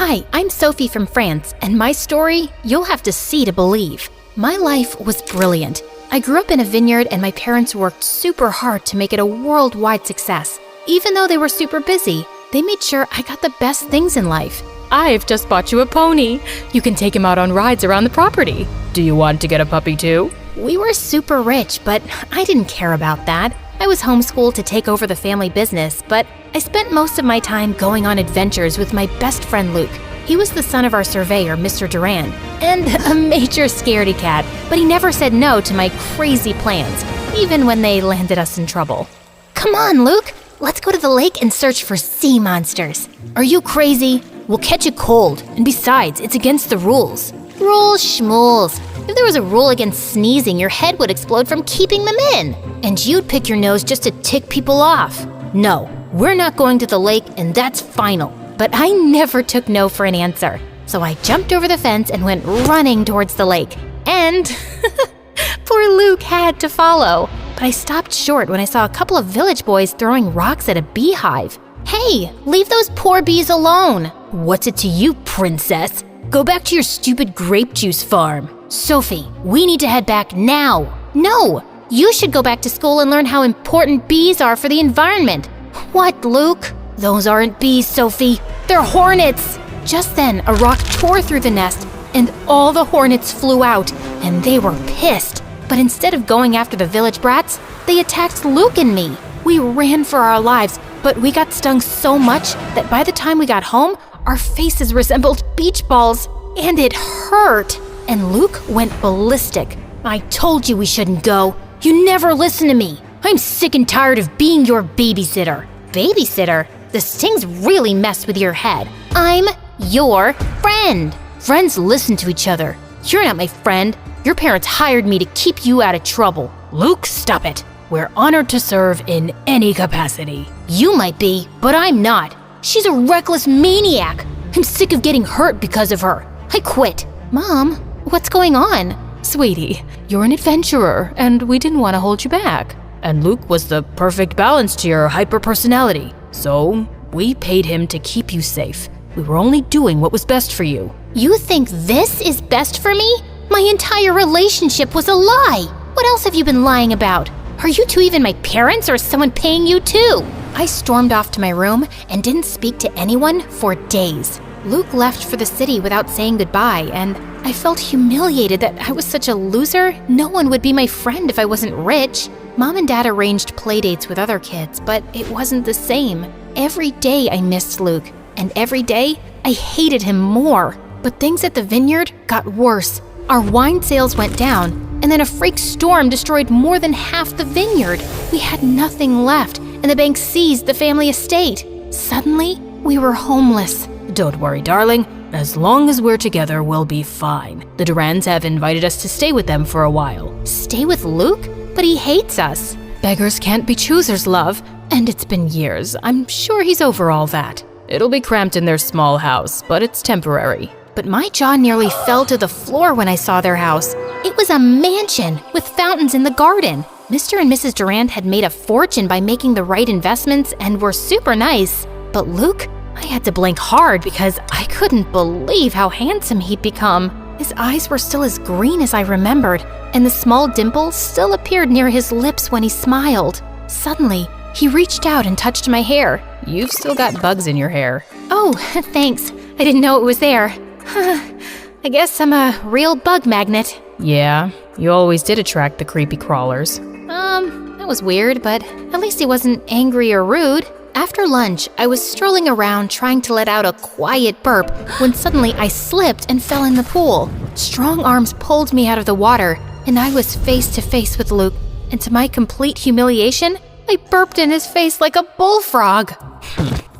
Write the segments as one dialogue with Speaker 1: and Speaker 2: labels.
Speaker 1: Hi, I'm Sophie from France, and my story, you'll have to see to believe. My life was brilliant. I grew up in a vineyard and my parents worked super hard to make it a worldwide success. Even though they were super busy, they made sure I got the best things in life. I've just bought you a pony. You can take him out on rides around the property. Do you want to get a puppy too? We were super rich, but I didn't care about that. I was homeschooled to take over the family business, but I spent most of my time going on adventures with my best friend Luke. He was the son of our surveyor, Mr. Durand, and a major scaredy cat, but he never said no to my crazy plans, even when they landed us in trouble. Come on, Luke, let's go to the lake and search for sea monsters. Are you crazy? We'll catch a cold, and besides, it's against the rules. Rules schmools. If there was a rule against sneezing, your head would explode from keeping them in, and you'd pick your nose just to tick people off. No, we're not going to the lake, and that's final. But I never took no for an answer, so I jumped over the fence and went running towards the lake. And poor Luke had to follow. But I stopped short when I saw a couple of village boys throwing rocks at a beehive. Hey, leave those poor bees alone. What's it to you, princess? Go back to your stupid grape juice farm. Sophie, we need to head back now. No, you should go back to school and learn how important bees are for the environment. What, Luke? Those aren't bees, Sophie. They're hornets. Just then, a rock tore through the nest, and all the hornets flew out, and they were pissed. But instead of going after the village brats, they attacked Luke and me. We ran for our lives, but we got stung so much that by the time we got home, our faces resembled beach balls, and it hurt. And Luke went ballistic. I told you we shouldn't go. You never listen to me. I'm sick and tired of being your babysitter. Babysitter? The stings really mess with your head. I'm your friend. Friends listen to each other. You're not my friend. Your parents hired me to keep you out of trouble. Luke, stop it. We're honored to serve in any capacity. You might be, but I'm not. She's a reckless maniac. I'm sick of getting hurt because of her. I quit. Mom, what's going on? Sweetie, you're an adventurer, and we didn't want to hold you back. And Luke was the perfect balance to your hyper-personality. So, we paid him to keep you safe. We were only doing what was best for you. You think this is best for me? My entire relationship was a lie. What else have you been lying about? Are you two even my parents, or is someone paying you too? I stormed off to my room and didn't speak to anyone for days. Luke left for the city without saying goodbye, and I felt humiliated that I was such a loser. No one would be my friend if I wasn't rich. Mom and Dad arranged playdates with other kids, but it wasn't the same. Every day I missed Luke, and every day I hated him more. But things at the vineyard got worse. Our wine sales went down, and then a freak storm destroyed more than half the vineyard. We had nothing left, and the bank seized the family estate. Suddenly, we were homeless. Don't worry, darling. As long as we're together, we'll be fine. The Durands have invited us to stay with them for a while. Stay with Luke? But he hates us. Beggars can't be choosers, love. And it's been years. I'm sure he's over all that. It'll be cramped in their small house, but it's temporary. But my jaw nearly fell to the floor when I saw their house. It was a mansion with fountains in the garden. Mr. and Mrs. Durand had made a fortune by making the right investments and were super nice. But Luke, I had to blink hard because I couldn't believe how handsome he'd become. His eyes were still as green as I remembered, and the small dimple still appeared near his lips when he smiled. Suddenly, he reached out and touched my hair. You've still got bugs in your hair. Oh, thanks. I didn't know it was there. I guess I'm a real bug magnet. Yeah, you always did attract the creepy crawlers. That was weird, but at least he wasn't angry or rude. After lunch, I was strolling around trying to let out a quiet burp when suddenly I slipped and fell in the pool. Strong arms pulled me out of the water, and I was face to face with Luke. And to my complete humiliation, I burped in his face like a bullfrog.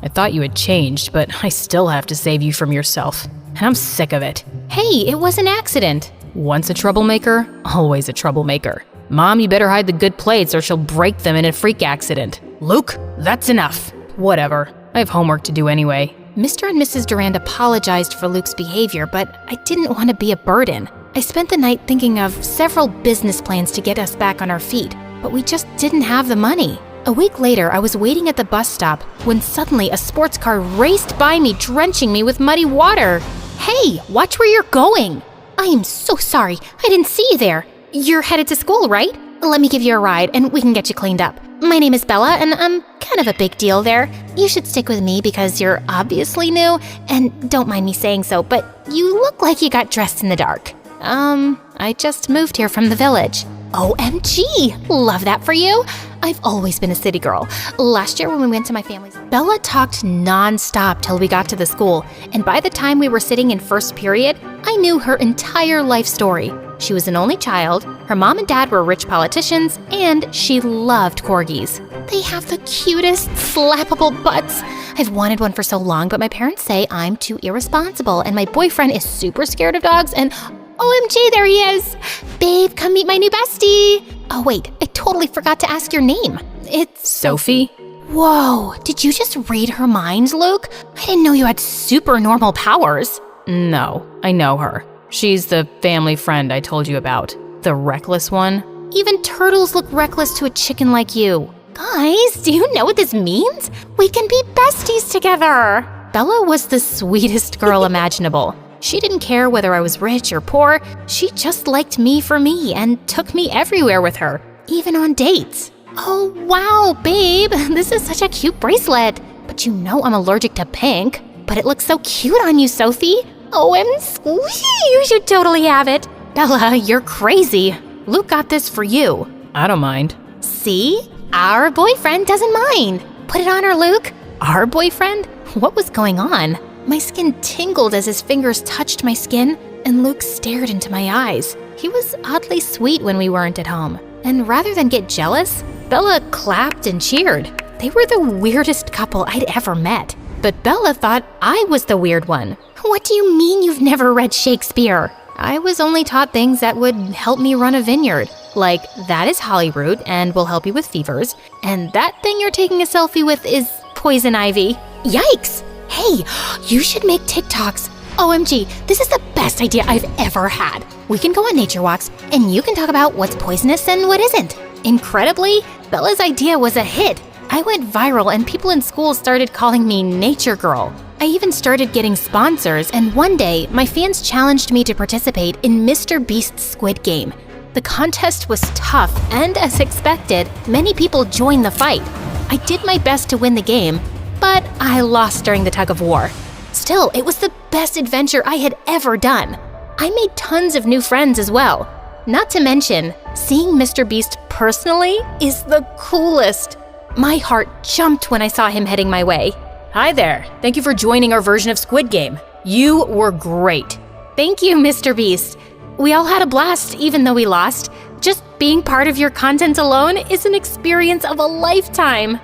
Speaker 1: I thought you had changed, but I still have to save you from yourself. And I'm sick of it. Hey, it was an accident. Once a troublemaker, always a troublemaker. Mom, you better hide the good plates or she'll break them in a freak accident. Luke, that's enough. Whatever. I have homework to do anyway. Mr. and Mrs. Durand apologized for Luke's behavior, but I didn't want to be a burden. I spent the night thinking of several business plans to get us back on our feet, but we just didn't have the money. A week later, I was waiting at the bus stop when suddenly a sports car raced by me, drenching me with muddy water. Hey, watch where you're going. I am so sorry. I didn't see you there. You're headed to school, right? Let me give you a ride and we can get you cleaned up. My name is Bella and I'm kind of a big deal there. You should stick with me because you're obviously new, and don't mind me saying so, but you look like you got dressed in the dark. I just moved here from the village. OMG! Love that for you! I've always been a city girl. Last year when we went to my family's, Bella talked non-stop till we got to the school, and by the time we were sitting in first period, I knew her entire life story. She was an only child, her mom and dad were rich politicians, and she loved corgis. They have the cutest, slappable butts. I've wanted one for so long, but my parents say I'm too irresponsible, and my boyfriend is super scared of dogs, and OMG, there he is! Babe, come meet my new bestie! Oh wait, I totally forgot to ask your name. It's
Speaker 2: Sophie?
Speaker 1: Whoa, did you just read her mind, Luke? I didn't know you had super normal powers.
Speaker 2: No, I know her. She's the family friend I told you about. The reckless one.
Speaker 1: Even turtles look reckless to a chicken like you. Guys, do you know what this means? We can be besties together! Bella was the sweetest girl imaginable. She didn't care whether I was rich or poor. She just liked me for me and took me everywhere with her, even on dates. Oh, wow, babe, this is such a cute bracelet. But you know I'm allergic to pink. But it looks so cute on you, Sophie. Oh, I'm squishy. You should totally have it. Bella, you're crazy. Luke got this for you.
Speaker 2: I don't mind.
Speaker 1: See? Our boyfriend doesn't mind. Put it on her, Luke. Our boyfriend? What was going on? My skin tingled as his fingers touched my skin, and Luke stared into my eyes. He was oddly sweet when we weren't at home. And rather than get jealous, Bella clapped and cheered. They were the weirdest couple I'd ever met. But Bella thought I was the weird one. What do you mean you've never read Shakespeare? I was only taught things that would help me run a vineyard. Like, that is hollyroot and will help you with fevers. And that thing you're taking a selfie with is poison ivy. Yikes! Hey, you should make TikToks. OMG, this is the best idea I've ever had. We can go on nature walks, and you can talk about what's poisonous and what isn't. Incredibly, Bella's idea was a hit. I went viral, and people in school started calling me Nature Girl. I even started getting sponsors, and one day, my fans challenged me to participate in Mr. Beast's Squid Game. The contest was tough, and as expected, many people joined the fight. I did my best to win the game, but I lost during the tug of war. Still, it was the best adventure I had ever done. I made tons of new friends as well. Not to mention, seeing Mr. Beast personally is the coolest. My heart jumped when I saw him heading my way.
Speaker 2: Hi there. Thank you for joining our version of Squid Game. You were great.
Speaker 1: Thank you, Mr. Beast. We all had a blast, even though we lost. Just being part of your content alone is an experience of a lifetime.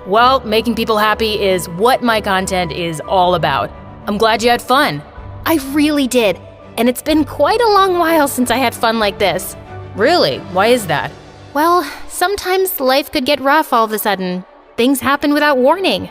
Speaker 2: Well, making people happy is what my content is all about. I'm glad you had fun.
Speaker 1: I really did, and it's been quite a long while since I had fun like this.
Speaker 2: Really? Why is that?
Speaker 1: Well, sometimes life could get rough all of a sudden. Things happen without warning.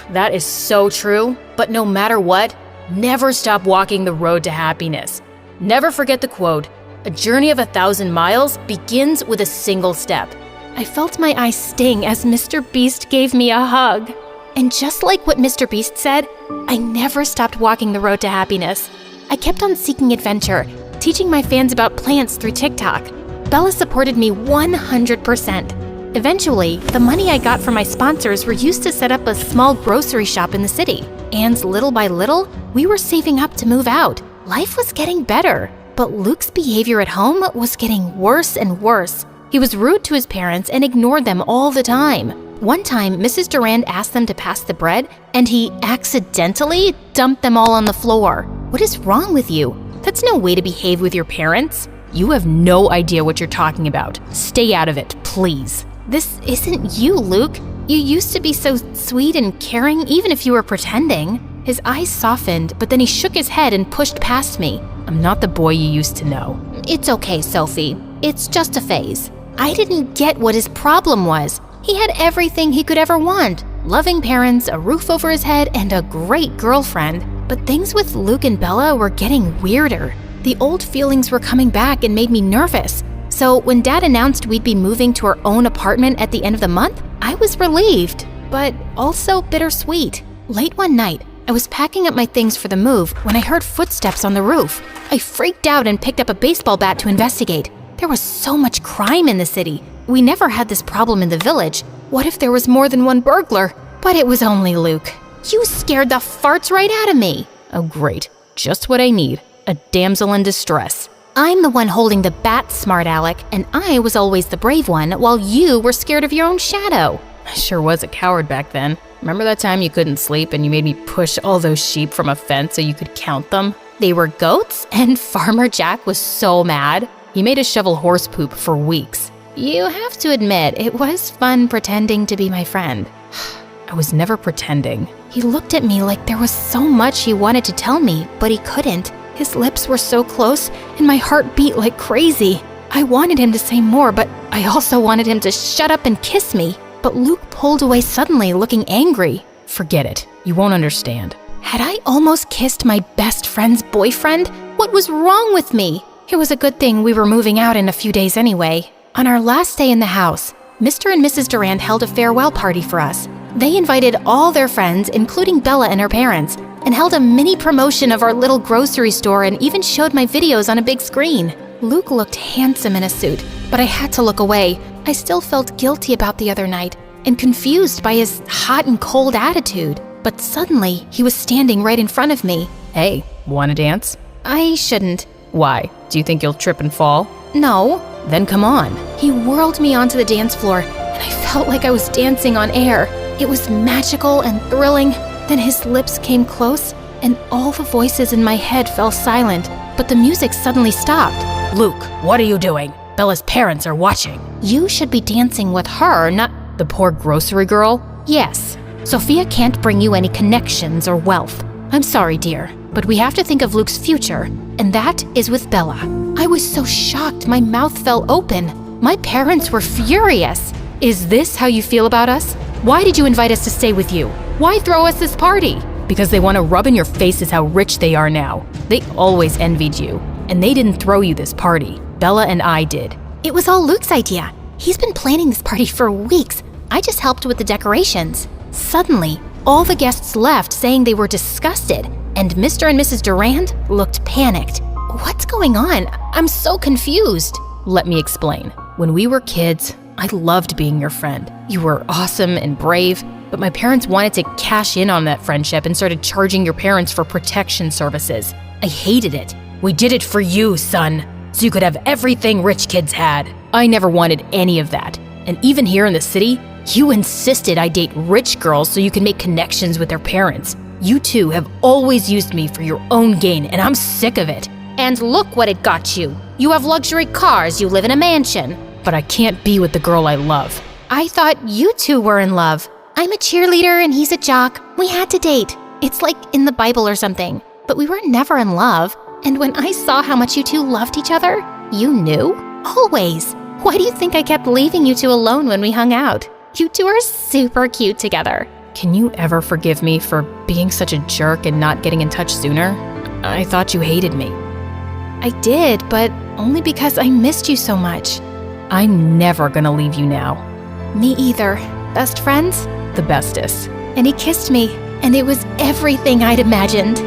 Speaker 2: That is so true, but no matter what, never stop walking the road to happiness. Never forget the quote, "A journey of 1,000 miles begins with a single step."
Speaker 1: I felt my eyes sting as Mr. Beast gave me a hug. And just like what Mr. Beast said, I never stopped walking the road to happiness. I kept on seeking adventure, teaching my fans about plants through TikTok. Bella supported me 100%. Eventually, the money I got from my sponsors were used to set up a small grocery shop in the city. And little by little, we were saving up to move out. Life was getting better, but Luke's behavior at home was getting worse and worse. He was rude to his parents and ignored them all the time. One time, Mrs. Durand asked them to pass the bread, and he accidentally dumped them all on the floor. What is wrong with you? That's no way to behave with your parents.
Speaker 2: You have no idea what you're talking about. Stay out of it, please.
Speaker 1: This isn't you, Luke. You used to be so sweet and caring, even if you were pretending. His eyes softened, but then he shook his head and pushed past me.
Speaker 2: I'm not the boy you used to know.
Speaker 1: It's okay, Sophie. It's just a phase. I didn't get what his problem was. He had everything he could ever want. Loving parents, a roof over his head, and a great girlfriend. But things with Luke and Bella were getting weirder. The old feelings were coming back and made me nervous. So when Dad announced we'd be moving to our own apartment at the end of the month, I was relieved, but also bittersweet. Late one night, I was packing up my things for the move when I heard footsteps on the roof. I freaked out and picked up a baseball bat to investigate. There was so much crime in the city. We never had this problem in the village. What if there was more than one burglar? But it was only Luke. You scared the farts right out of me.
Speaker 2: Oh great, just what I need. A damsel in distress.
Speaker 1: I'm the one holding the bat, smart Alec, and I was always the brave one while you were scared of your own shadow.
Speaker 2: I sure was a coward back then. Remember that time you couldn't sleep and you made me push all those sheep from a fence so you could count them?
Speaker 1: They were goats, and Farmer Jack was so mad.
Speaker 2: He made us shovel horse poop for weeks.
Speaker 1: You have to admit, it was fun pretending to be my friend.
Speaker 2: I was never pretending.
Speaker 1: He looked at me like there was so much he wanted to tell me, but he couldn't. His lips were so close, and my heart beat like crazy. I wanted him to say more, but I also wanted him to shut up and kiss me. But Luke pulled away suddenly, looking angry.
Speaker 2: Forget it. You won't understand.
Speaker 1: Had I almost kissed my best friend's boyfriend? What was wrong with me? It was a good thing we were moving out in a few days anyway. On our last day in the house, Mr. and Mrs. Durand held a farewell party for us. They invited all their friends, including Bella and her parents, and held a mini promotion of our little grocery store and even showed my videos on a big screen. Luke looked handsome in a suit, but I had to look away. I still felt guilty about the other night and confused by his hot and cold attitude. But suddenly, he was standing right in front of me.
Speaker 2: Hey, wanna dance?
Speaker 1: I shouldn't.
Speaker 2: Why? Do you think you'll trip and fall?
Speaker 1: No.
Speaker 2: Then come on.
Speaker 1: He whirled me onto the dance floor, and I felt like I was dancing on air. It was magical and thrilling. Then his lips came close, and all the voices in my head fell silent, but the music suddenly stopped.
Speaker 2: Luke, what are you doing? Bella's parents are watching.
Speaker 1: You should be dancing with her, not
Speaker 2: the poor grocery girl.
Speaker 1: Yes. Sophia can't bring you any connections or wealth. I'm sorry, dear, but we have to think of Luke's future, and that is with Bella. I was so shocked my mouth fell open. My parents were furious.
Speaker 2: Is this how you feel about us? Why did you invite us to stay with you? Why throw us this party? Because they want to rub in your faces how rich they are now. They always envied you, and they didn't throw you this party. Bella and I did.
Speaker 1: It was all Luke's idea. He's been planning this party for weeks. I just helped with the decorations. Suddenly, all the guests left saying they were disgusted, and Mr. and Mrs. Durand looked panicked. What's going on? I'm so confused.
Speaker 2: Let me explain. When we were kids, I loved being your friend. You were awesome and brave, but my parents wanted to cash in on that friendship and started charging your parents for protection services. I hated it. We did it for you, son, so you could have everything rich kids had. I never wanted any of that. And even here in the city, you insisted I date rich girls so you can make connections with their parents. You two have always used me for your own gain, and I'm sick of it.
Speaker 1: And look what it got you. You have luxury cars, you live in a mansion.
Speaker 2: But I can't be with the girl I love.
Speaker 1: I thought you two were in love. I'm a cheerleader and he's a jock. We had to date. It's like in the Bible or something. But we were never in love. And when I saw how much you two loved each other, you knew? Always. Why do you think I kept leaving you two alone when we hung out? You two are super cute together.
Speaker 2: Can you ever forgive me for being such a jerk and not getting in touch sooner? I thought you hated me.
Speaker 1: I did, but only because I missed you so much.
Speaker 2: I'm never gonna leave you now.
Speaker 1: Me either. Best friends?
Speaker 2: The bestest.
Speaker 1: And he kissed me, and it was everything I'd imagined.